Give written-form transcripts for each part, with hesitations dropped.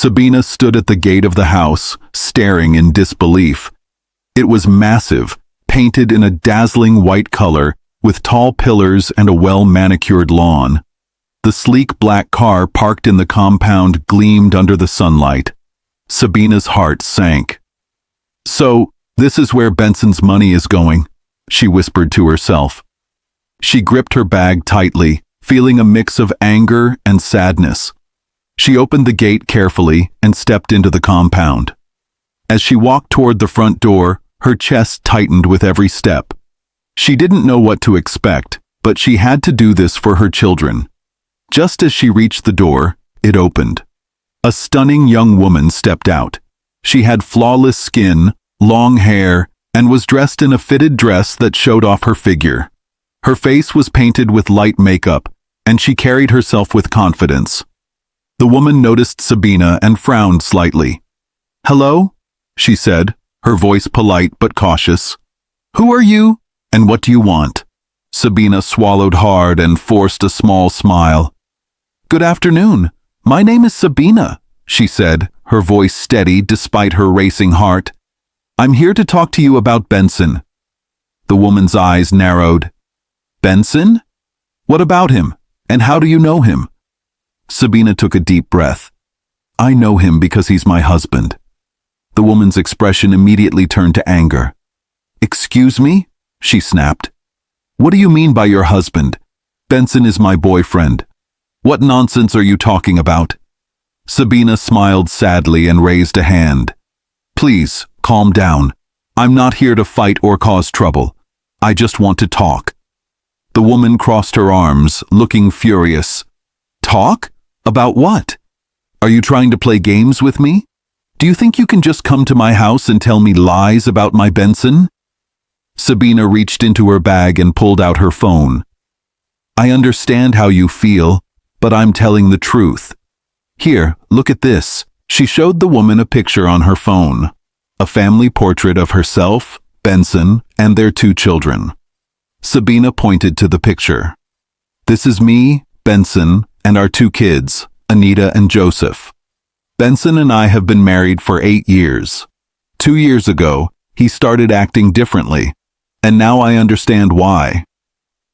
Sabina stood at the gate of the house, staring in disbelief. It was massive, painted in a dazzling white color, with tall pillars and a well-manicured lawn. The sleek black car parked in the compound gleamed under the sunlight. Sabina's heart sank. "So, this is where Benson's money is going," she whispered to herself. She gripped her bag tightly, feeling a mix of anger and sadness. She opened the gate carefully and stepped into the compound. As she walked toward the front door, her chest tightened with every step. She didn't know what to expect, but she had to do this for her children. Just as she reached the door, it opened. A stunning young woman stepped out. She had flawless skin, long hair, and was dressed in a fitted dress that showed off her figure. Her face was painted with light makeup, and she carried herself with confidence. The woman noticed Sabina and frowned slightly. "Hello?" she said, her voice polite but cautious. "Who are you, and what do you want?" Sabina swallowed hard and forced a small smile. "Good afternoon. My name is Sabina," she said, her voice steady despite her racing heart. "I'm here to talk to you about Benson." The woman's eyes narrowed. "Benson? What about him, and how do you know him?" Sabina took a deep breath. "I know him because he's my husband." The woman's expression immediately turned to anger. "Excuse me?" she snapped. "What do you mean by your husband? Benson is my boyfriend. What nonsense are you talking about?" Sabina smiled sadly and raised a hand. "Please, calm down. I'm not here to fight or cause trouble. I just want to talk." The woman crossed her arms, looking furious. "Talk? About what? Are you trying to play games with me? Do you think you can just come to my house and tell me lies about my Benson?" Sabina reached into her bag and pulled out her phone. "I understand how you feel, but I'm telling the truth. Here, look at this." She showed the woman a picture on her phone. A family portrait of herself, Benson, and their 2 children. Sabina pointed to the picture. "This is me, Benson, and our 2 kids, Anita and Joseph. Benson and I have been married for 8 years. 2 years ago, he started acting differently, and now I understand why."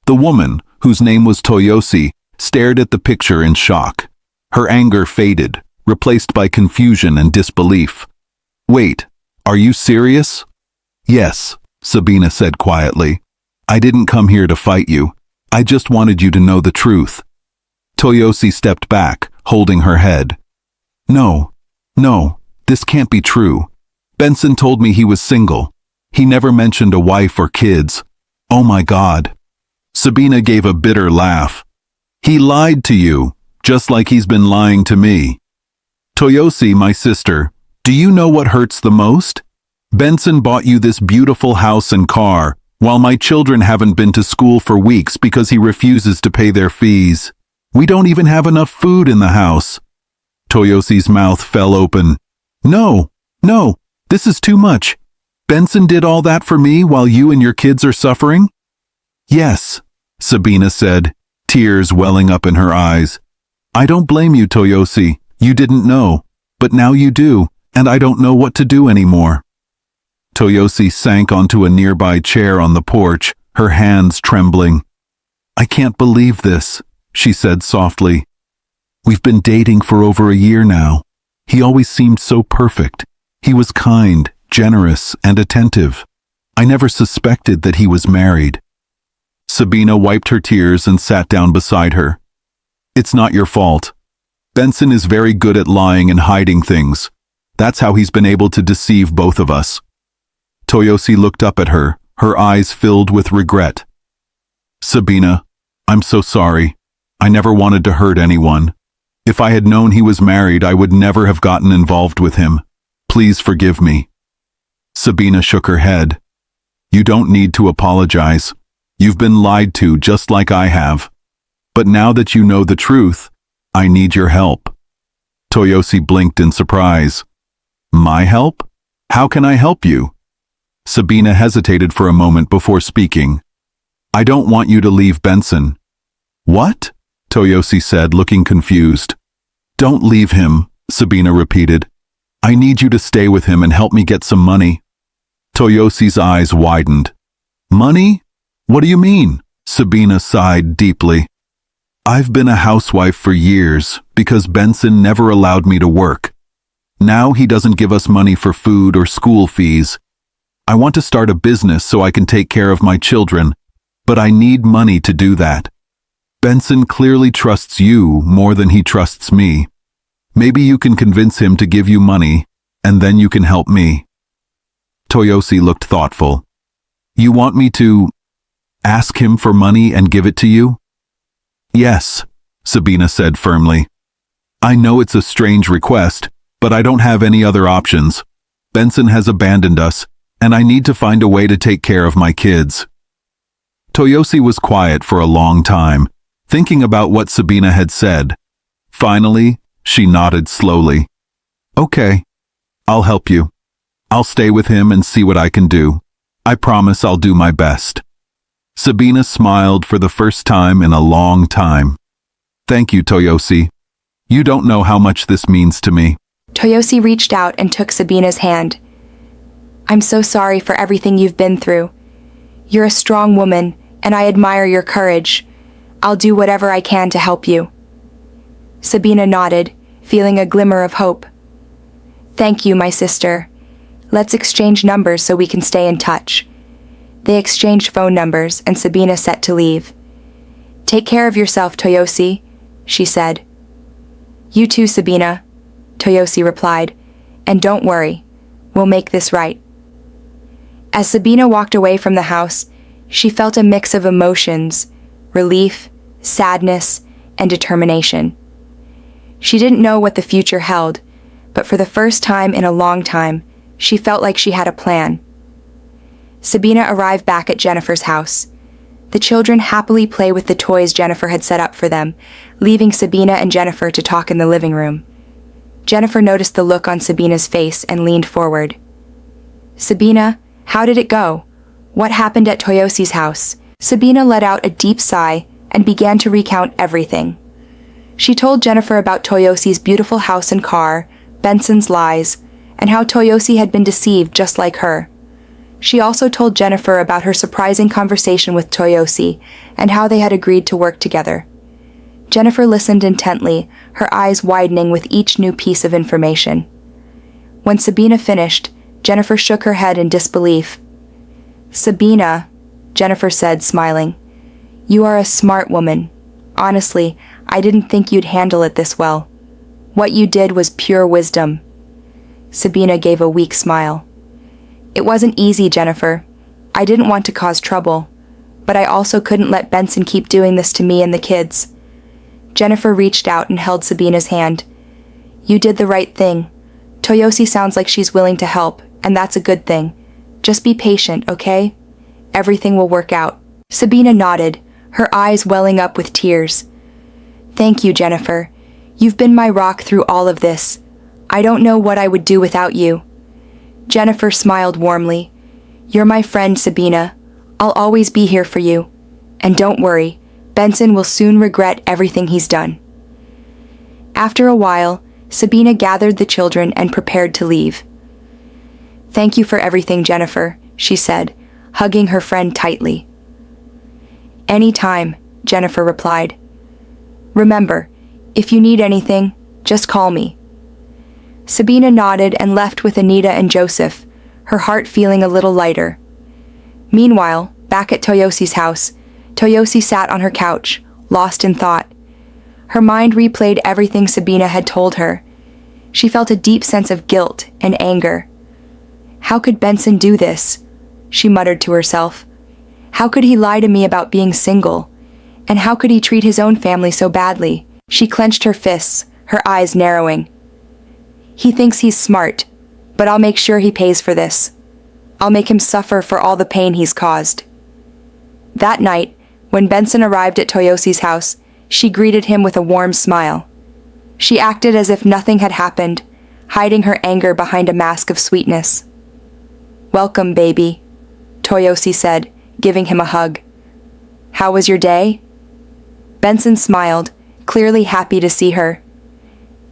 The woman, whose name was Toyosi, stared at the picture in shock. Her anger faded, replaced by confusion and disbelief. "Wait, are you serious?" "Yes," Sabina said quietly. "I didn't come here to fight you. I just wanted you to know the truth." Toyosi stepped back, holding her head. No, this can't be true. Benson told me he was single. He never mentioned a wife or kids. Oh my God." Sabina gave a bitter laugh. "He lied to you, just like he's been lying to me." "Toyosi, my sister, do you know what hurts the most? Benson bought you this beautiful house and car, while my children haven't been to school for weeks because he refuses to pay their fees. We don't even have enough food in the house." Toyosi's mouth fell open. No, this is too much. Benson did all that for me while you and your kids are suffering?" "Yes," Sabina said, tears welling up in her eyes. "I don't blame you, Toyosi. You didn't know, but now you do, and I don't know what to do anymore." Toyosi sank onto a nearby chair on the porch, her hands trembling. "I can't believe this," she said softly. "We've been dating for over a year now. He always seemed so perfect. He was kind, generous, and attentive. I never suspected that he was married." Sabina wiped her tears and sat down beside her. "It's not your fault. Benson is very good at lying and hiding things. That's how he's been able to deceive both of us." Toyosi looked up at her, her eyes filled with regret. "Sabina, I'm so sorry. I never wanted to hurt anyone. If I had known he was married, I would never have gotten involved with him. Please forgive me." Sabina shook her head. "You don't need to apologize. You've been lied to just like I have. But now that you know the truth, I need your help." Toyosi blinked in surprise. "My help? How can I help you?" Sabina hesitated for a moment before speaking. "I don't want you to leave Benson." "What?" Toyosi said, looking confused. "Don't leave him. Sabina repeated. I need you to stay with him and help me get some money. Toyosi's eyes widened. Money? What do you mean? Sabina sighed deeply. I've been a housewife for years because Benson never allowed me to work. Now he doesn't give us money for food or school fees. I want to start a business so I can take care of my children, but I need money to do that. Benson clearly trusts you more than he trusts me. Maybe you can convince him to give you money, and then you can help me. Toyosi looked thoughtful. You want me to ask him for money and give it to you? Yes, Sabina said firmly. I know it's a strange request, but I don't have any other options. Benson has abandoned us, and I need to find a way to take care of my kids. Toyosi was quiet for a long time, thinking about what Sabina had said. Finally, she nodded slowly. Okay, I'll help you. I'll stay with him and see what I can do. I promise I'll do my best. Sabina smiled for the first time in a long time. Thank you, Toyosi. You don't know how much this means to me. Toyosi reached out and took Sabina's hand. I'm so sorry for everything you've been through. You're a strong woman, and I admire your courage. I'll do whatever I can to help you. Sabina nodded, feeling a glimmer of hope. Thank you, my sister. Let's exchange numbers so we can stay in touch. They exchanged phone numbers, and Sabina set to leave. Take care of yourself, Toyosi, she said. You too, Sabina, Toyosi replied, and don't worry, we'll make this right. As Sabina walked away from the house, she felt a mix of emotions, relief, sadness, and determination. She didn't know what the future held, but for the first time in a long time, she felt like she had a plan. Sabina arrived back at Jennifer's house. The children happily play with the toys Jennifer had set up for them, leaving Sabina and Jennifer to talk in the living room. Jennifer noticed the look on Sabina's face and leaned forward. Sabina, how did it go? What happened at Toyosi's house? Sabina let out a deep sigh and began to recount everything. She told Jennifer about Toyosi's beautiful house and car, Benson's lies, and how Toyosi had been deceived just like her. She also told Jennifer about her surprising conversation with Toyosi and how they had agreed to work together. Jennifer listened intently, her eyes widening with each new piece of information. When Sabina finished, Jennifer shook her head in disbelief. Sabina, Jennifer said, smiling, you are a smart woman. Honestly, I didn't think you'd handle it this well. What you did was pure wisdom. Sabina gave a weak smile. It wasn't easy, Jennifer. I didn't want to cause trouble, but I also couldn't let Benson keep doing this to me and the kids. Jennifer reached out and held Sabina's hand. You did the right thing. Toyosi sounds like she's willing to help, and that's a good thing. Just be patient, okay? Everything will work out. Sabina nodded, her eyes welling up with tears. Thank you, Jennifer. You've been my rock through all of this. I don't know what I would do without you. Jennifer smiled warmly. You're my friend, Sabina. I'll always be here for you. And don't worry, Benson will soon regret everything he's done. After a while, Sabina gathered the children and prepared to leave. Thank you for everything, Jennifer, she said, hugging her friend tightly. Any time, Jennifer replied. Remember, if you need anything, just call me. Sabina nodded and left with Anita and Joseph, her heart feeling a little lighter. Meanwhile, back at Toyosi's house, Toyosi sat on her couch, lost in thought. Her mind replayed everything Sabina had told her. She felt a deep sense of guilt and anger. How could Benson do this? She muttered to herself. How could he lie to me about being single? And how could he treat his own family so badly? She clenched her fists, her eyes narrowing. He thinks he's smart, but I'll make sure he pays for this. I'll make him suffer for all the pain he's caused. That night, when Benson arrived at Toyosi's house, she greeted him with a warm smile. She acted as if nothing had happened, hiding her anger behind a mask of sweetness. Welcome, baby, Toyosi said, giving him a hug. How was your day? Benson smiled, clearly happy to see her.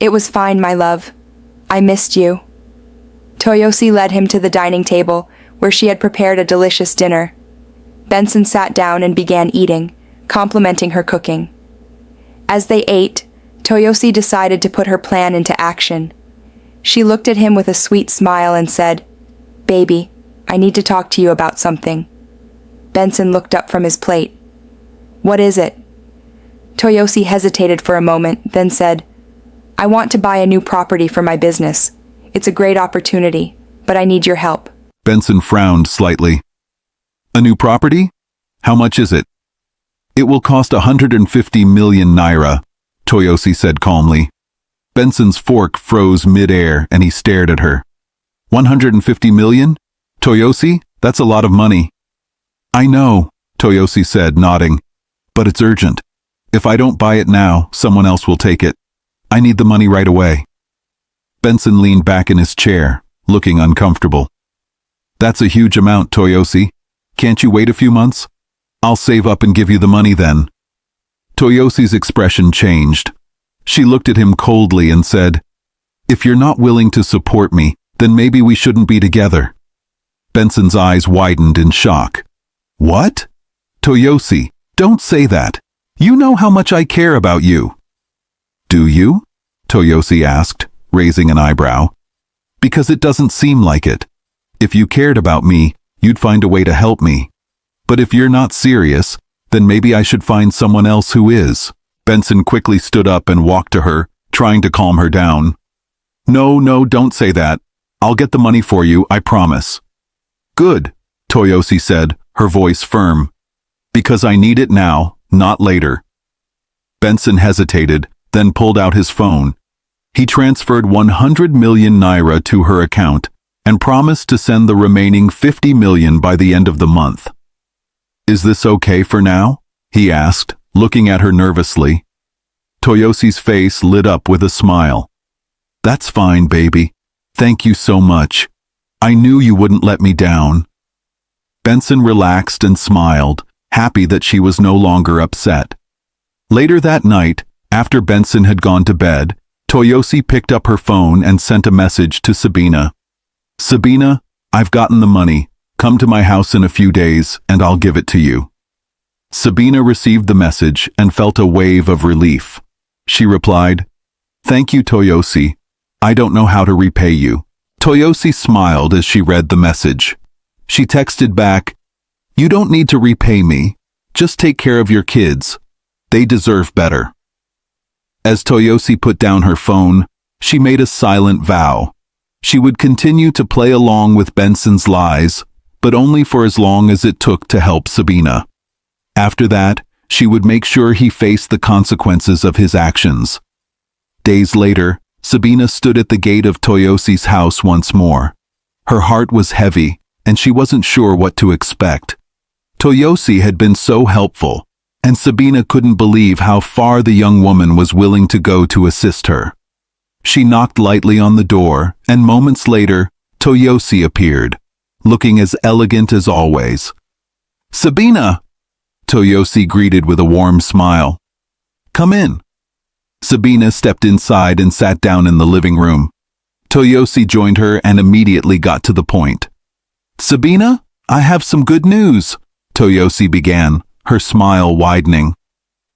It was fine, my love. I missed you. Toyosi led him to the dining table, where she had prepared a delicious dinner. Benson sat down and began eating, complimenting her cooking. As they ate, Toyosi decided to put her plan into action. She looked at him with a sweet smile and said, "Baby, I need to talk to you about something." Benson looked up from his plate. "What is it?" Toyosi hesitated for a moment, then said, "I want to buy a new property for my business. It's a great opportunity, but I need your help." Benson frowned slightly. "A new property? How much is it?" "It will cost 150 million naira," Toyosi said calmly. Benson's fork froze mid-air and he stared at her. 150 million? Toyosi, that's a lot of money. "I know," Toyosi said, nodding, "but it's urgent. If I don't buy it now, someone else will take it. I need the money right away." Benson leaned back in his chair, looking uncomfortable. "That's a huge amount, Toyosi. Can't you wait a few months? I'll save up and give you the money then." Toyosi's expression changed. She looked at him coldly and said, "If you're not willing to support me, then maybe we shouldn't be together." Benson's eyes widened in shock. "What? Toyosi, don't say that. You know how much I care about you." "Do you?" Toyosi asked, raising an eyebrow. "Because it doesn't seem like it. If you cared about me, you'd find a way to help me. But if you're not serious, then maybe I should find someone else who is." Benson quickly stood up and walked to her, trying to calm her down. No, don't say that. I'll get the money for you, I promise." "Good," Toyosi said, her voice firm. "Because I need it now, not later." Benson hesitated, then pulled out his phone. He transferred 100 million naira to her account and promised to send the remaining 50 million by the end of the month. "Is this okay for now?" he asked, looking at her nervously. Toyosi's face lit up with a smile. "That's fine, baby. Thank you so much. I knew you wouldn't let me down." Benson relaxed and smiled, happy that she was no longer upset. Later that night, after Benson had gone to bed, Toyosi picked up her phone and sent a message to Sabina. "Sabina, I've gotten the money. Come to my house in a few days and I'll give it to you." Sabina received the message and felt a wave of relief. She replied, "Thank you, Toyosi. I don't know how to repay you." Toyosi smiled as she read the message. She texted back, "You don't need to repay me. Just take care of your kids. They deserve better." As Toyosi put down her phone, she made a silent vow. She would continue to play along with Benson's lies, but only for as long as it took to help Sabina. After that, she would make sure he faced the consequences of his actions. Days later, Sabina stood at the gate of Toyosi's house once more. Her heart was heavy, and she wasn't sure what to expect. Toyosi had been so helpful, and Sabina couldn't believe how far the young woman was willing to go to assist her. She knocked lightly on the door, and moments later, Toyosi appeared, looking as elegant as always. "Sabina!" Toyosi greeted with a warm smile. "Come in." Sabina stepped inside and sat down in the living room. Toyosi joined her and immediately got to the point. "Sabina, I have some good news," Toyosi began, her smile widening.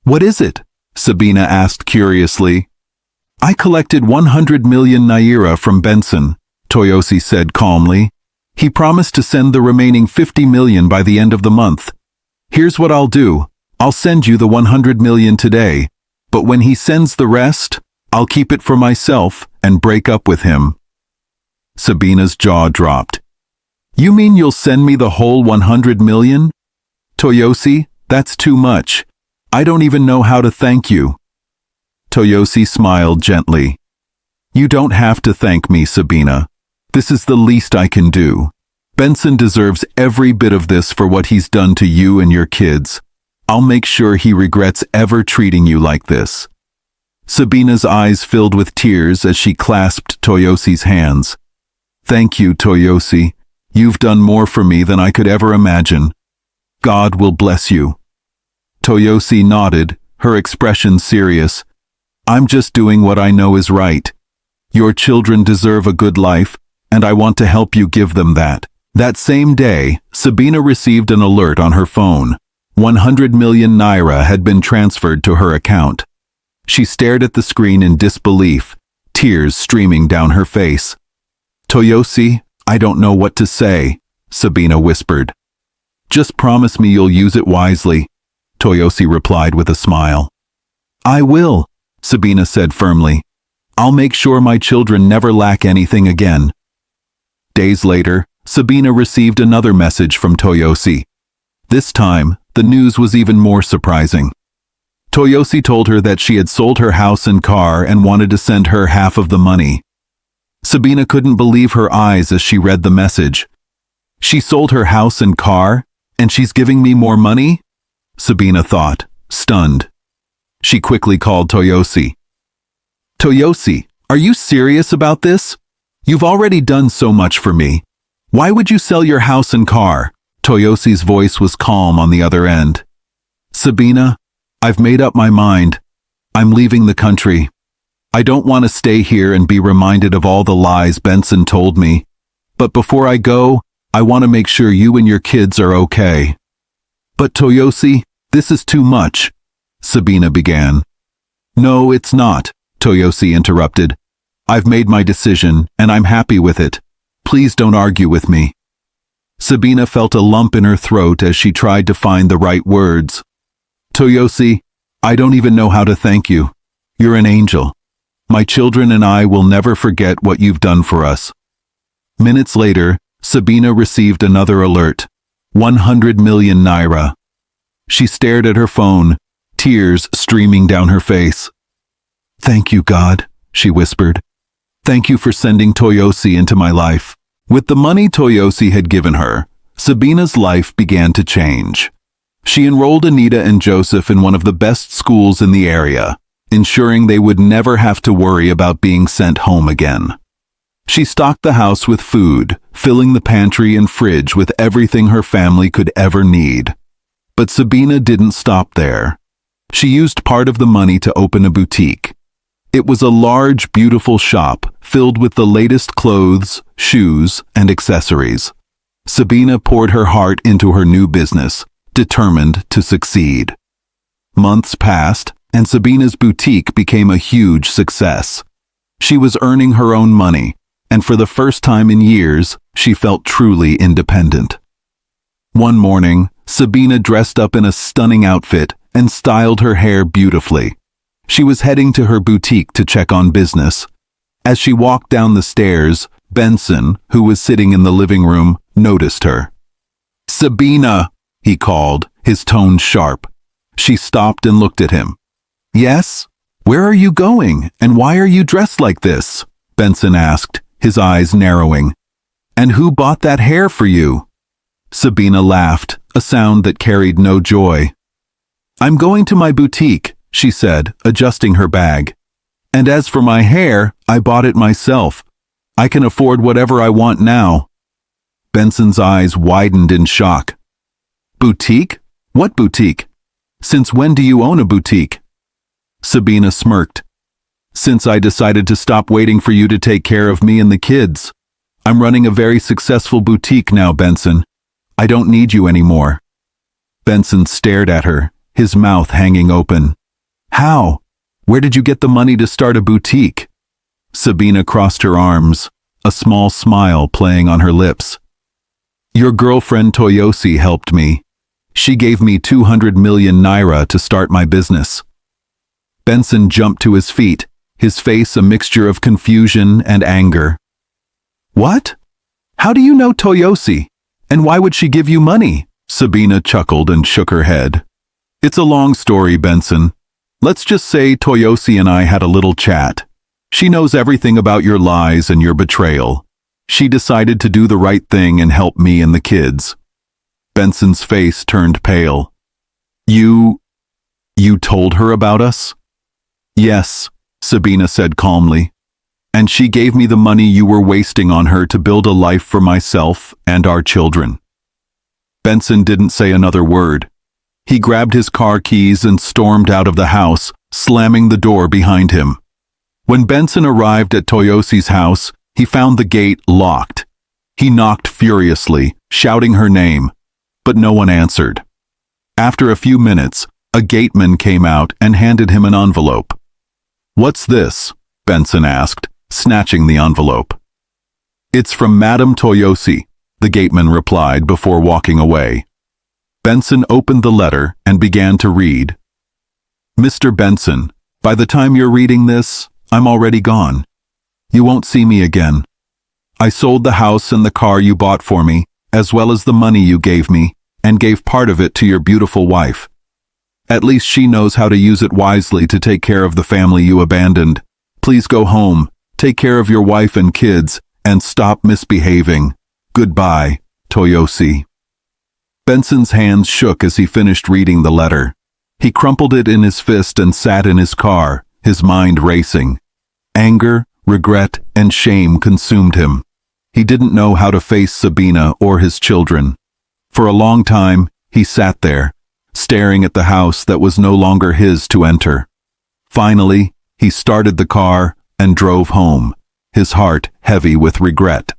"What is it?" Sabina asked curiously. "I collected 100 million naira from Benson," Toyosi said calmly. "He promised to send the remaining 50 million by the end of the month. Here's what I'll do. I'll send you the 100 million today, but when he sends the rest, I'll keep it for myself and break up with him." Sabina's jaw dropped. "You mean you'll send me the whole 100 million? Toyosi, that's too much. I don't even know how to thank you." Toyosi smiled gently. "You don't have to thank me, Sabina. This is the least I can do. Benson deserves every bit of this for what he's done to you and your kids. I'll make sure he regrets ever treating you like this." Sabina's eyes filled with tears as she clasped Toyosi's hands. "Thank you, Toyosi. You've done more for me than I could ever imagine. God will bless you." Toyosi nodded, her expression serious. I'm just doing what I know is right. Your children deserve a good life, and I want to help you give them that. That same day, Sabina received an alert on her phone. 100 million naira had been transferred to her account. She stared at the screen in disbelief, tears streaming down her face. Toyosi, I don't know what to say, Sabina whispered. Just promise me you'll use it wisely, Toyosi replied with a smile. I will, Sabina said firmly. I'll make sure my children never lack anything again. Days later, Sabina received another message from Toyosi. This time, the news was even more surprising. Toyosi told her that she had sold her house and car and wanted to send her half of the money. Sabina couldn't believe her eyes as she read the message. She sold her house and car, and she's giving me more money? Sabina thought, stunned. She quickly called Toyosi. Toyosi, are you serious about this? You've already done so much for me. Why would you sell your house and car? Toyosi's voice was calm on the other end. Sabina, I've made up my mind. I'm leaving the country. I don't want to stay here and be reminded of all the lies Benson told me. But before I go, I want to make sure you and your kids are okay. But Toyosi, this is too much, Sabina began. No, it's not, Toyosi interrupted. I've made my decision, and I'm happy with it. Please don't argue with me. Sabina felt a lump in her throat as she tried to find the right words. Toyosi, I don't even know how to thank you. You're an angel. My children and I will never forget what you've done for us. Minutes later, Sabina received another alert. 100 million naira. She stared at her phone, tears streaming down her face. Thank you, God, she whispered. Thank you for sending Toyosi into my life. With the money Toyosi had given her, Sabina's life began to change. She enrolled Anita and Joseph in one of the best schools in the area, ensuring they would never have to worry about being sent home again. She stocked the house with food, filling the pantry and fridge with everything her family could ever need. But Sabina didn't stop there. She used part of the money to open a boutique. It was a large, beautiful shop filled with the latest clothes, shoes, and accessories. Sabina poured her heart into her new business, determined to succeed. Months passed, and Sabina's boutique became a huge success. She was earning her own money, and for the first time in years, she felt truly independent. One morning, Sabina dressed up in a stunning outfit and styled her hair beautifully. She was heading to her boutique to check on business. As she walked down the stairs, Benson, who was sitting in the living room, noticed her. Sabina, he called, his tone sharp. She stopped and looked at him. Yes? Where are you going, and why are you dressed like this? Benson asked, his eyes narrowing. And who bought that hair for you? Sabina laughed, a sound that carried no joy. I'm going to my boutique, she said, adjusting her bag. And as for my hair, I bought it myself. I can afford whatever I want now. Benson's eyes widened in shock. Boutique? What boutique? Since when do you own a boutique? Sabina smirked. Since I decided to stop waiting for you to take care of me and the kids. I'm running a very successful boutique now, Benson. I don't need you anymore. Benson stared at her, his mouth hanging open. How? Where did you get the money to start a boutique? Sabina crossed her arms, a small smile playing on her lips. Your girlfriend Toyosi helped me. She gave me 200 million naira to start my business. Benson jumped to his feet, his face a mixture of confusion and anger. What? How do you know Toyosi? And why would she give you money? Sabina chuckled and shook her head. It's a long story, Benson. Let's just say Toyosi and I had a little chat. She knows everything about your lies and your betrayal. She decided to do the right thing and help me and the kids. Benson's face turned pale. You told her about us? Yes, Sabina said calmly. And she gave me the money you were wasting on her to build a life for myself and our children. Benson didn't say another word. He grabbed his car keys and stormed out of the house, slamming the door behind him. When Benson arrived at Toyosi's house, he found the gate locked. He knocked furiously, shouting her name, but no one answered. After a few minutes, a gateman came out and handed him an envelope. "What's this?" Benson asked, snatching the envelope. "It's from Madame Toyosi," the gateman replied before walking away. Benson opened the letter and began to read. "Mr. Benson, by the time you're reading this, I'm already gone. You won't see me again. I sold the house and the car you bought for me, as well as the money you gave me, and gave part of it to your beautiful wife. At least she knows how to use it wisely to take care of the family you abandoned. Please go home, take care of your wife and kids, and stop misbehaving. Goodbye, Toyosi." Benson's hands shook as he finished reading the letter. He crumpled it in his fist and sat in his car, his mind racing. Anger, regret, and shame consumed him. He didn't know how to face Sabina or his children. For a long time, he sat there, staring at the house that was no longer his to enter. Finally, he started the car and drove home, his heart heavy with regret.